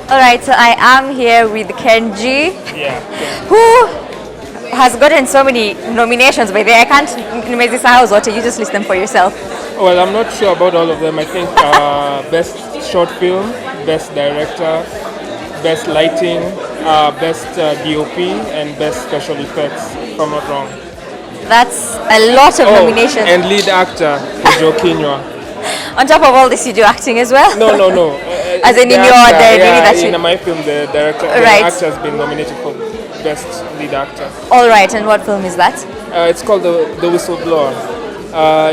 All right, so I am here with Kenji, Yeah. who has gotten so many nominations by there. I can't nimezisahau zote. You just list them for yourself. Well, I'm not sure about all of them. I think best short film, best director, best lighting, best DOP, and best special effects. If I'm not wrong. That's a lot of nominations. And lead actor for Joe Kinywa. On top of all this, you do acting as well. No. As in The in your actor, the movie that in you. my film, the director, Right. the actor has been nominated for best lead actor. All right, and what film is that? It's called the Whistleblower.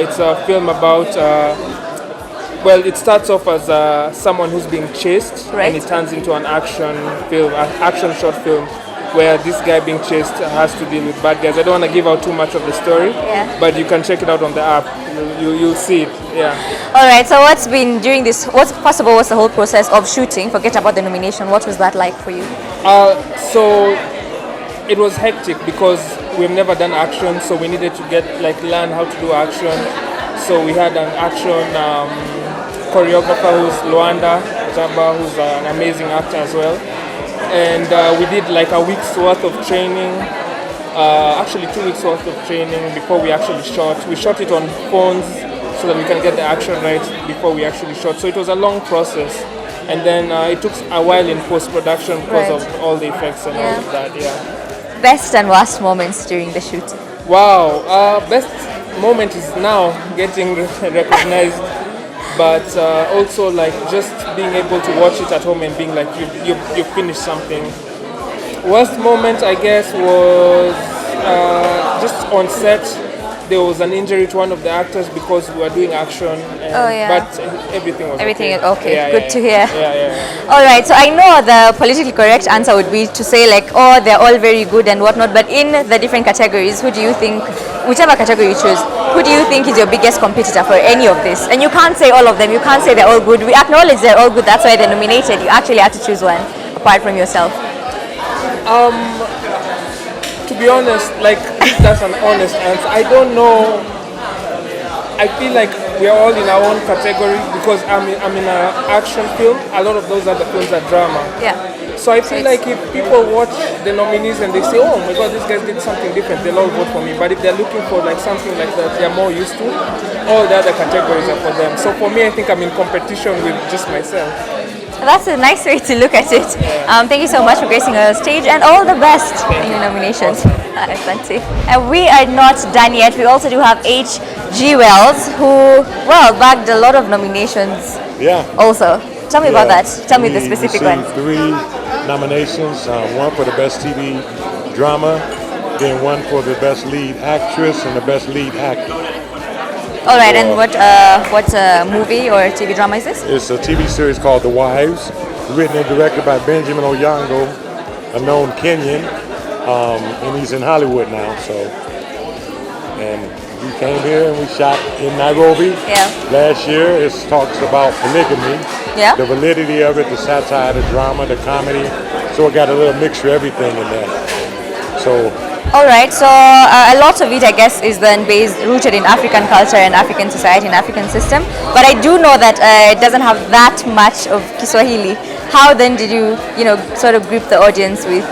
It's a film about. Well, it starts off as someone who's being chased, Right. and it turns into an action film, an action short film, where this guy being chased has to deal with bad guys. I don't want to give out too much of the story, Yeah. but you can check it out on the app. You'll see it. Yeah. All right, so what's been during this? What's possible was the whole process of shooting. Forget about the nomination. What was that like for you? So it was hectic because we've never done action, so we needed to learn how to do action. So we had an action choreographer who's Luanda Jamba, who's an amazing actor as well. And we did like a week's worth of training, actually 2 weeks worth of training before we actually shot. We shot it on phones so that we can get the action right before we actually shot. So it was a long process. And then it took a while in post-production because Right. of all the effects and all of that, yeah. Best and worst moments during the shoot. Wow, best moment is now getting recognized, but also like just being able to watch it at home and being like you finished something. Worst moment I guess was just on set. There was an injury to one of the actors because we were doing action. And, Oh, yeah. But everything was Everything okay. is okay. Yeah, Good to hear. Yeah. All right, so I know the politically correct answer would be to say like, oh, they're all very good and whatnot, but in the different categories, who do you think, whichever category you choose, who do you think is your biggest competitor for any of this? And you can't say all of them, you can't say they're all good. We acknowledge they're all good, that's why they're nominated. You actually have to choose one, apart from yourself. To be honest, like that's an honest answer. I don't know. I feel like we are all in our own category because I'm in an action film. A lot of those other films are drama. Yeah. So I feel like if people watch the nominees and they say, oh my god, these guys did something different, they'll all vote for me. But if they're looking for like something like that they're more used to, all the other categories are for them. So for me, I think I'm in competition with just myself. That's a nice way to look at it. Thank you so much for gracing our stage and all the best in your nominations. Plenty. And we are not done yet. We also do have H.G. Wells, who, well, bagged a lot of nominations Yeah. also. Tell me about that. Tell me the We specific received ones. 3 nominations, one for the best TV drama, then one for the best lead actress and the best lead actor. All right, and what movie or TV drama is this? It's a TV series called The Wives, written and directed by Benjamin Onyango, a known Kenyan, and he's in Hollywood now. And we came here and we shot in Nairobi Yeah. last year. It talks about polygamy, Yeah. the validity of it, the satire, the drama, the comedy. So it got a little mixture of everything in there. So All right, so a lot of it, I guess, is then rooted in African culture and African society and African system. But I do know that it doesn't have that much of Kiswahili. How then did you, sort of grip the audience with?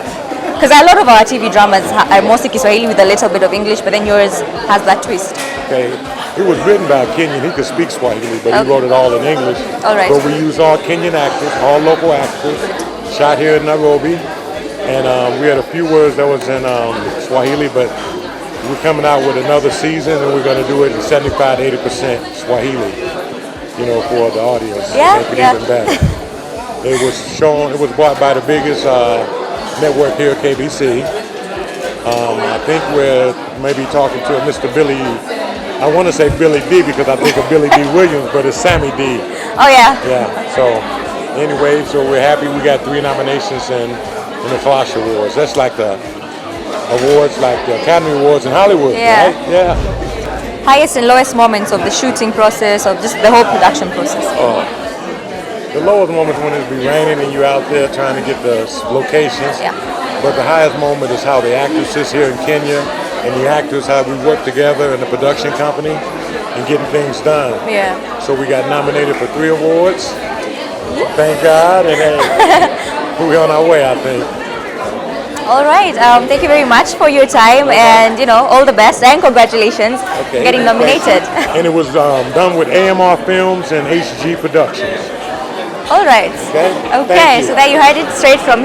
Because a lot of our TV dramas are mostly Kiswahili with a little bit of English, but then yours has that twist. okay, it was written by a Kenyan. He could speak Swahili, but he wrote it all in English. All right. But we used all Kenyan actors, all local actors, shot here in Nairobi. And we had a few words that was in Swahili, but we're coming out with another season, and we're going to do it in 75 to 80% Swahili, for the audience. Yeah, Make it yeah. even better. It was bought by the biggest network here, KBC. I think we're maybe talking to Mr. Billy, I want to say Billy D because I think of Billy D. Williams, but it's Sammy D. Oh yeah. Yeah, so anyway, so we're happy we got 3 nominations in the Kalasha Awards. That's like the awards, like the Academy Awards in Hollywood, Yeah. right? Yeah. Highest and lowest moments of the shooting process, of just the whole production process. The lowest moment is when it be raining and you're out there trying to get the locations. Yeah. But the highest moment is how the actresses here in Kenya and the actors, how we work together in the production company and getting things done. Yeah. So we got nominated for 3 awards. Thank God, and hey, we're on our way, I think. All right. Thank you very much for your time, and all the best and congratulations Okay. getting Thank you. nominated. And it was done with AMR Films and HG Productions. All right. Okay. Okay. Thank you. So there you heard it straight from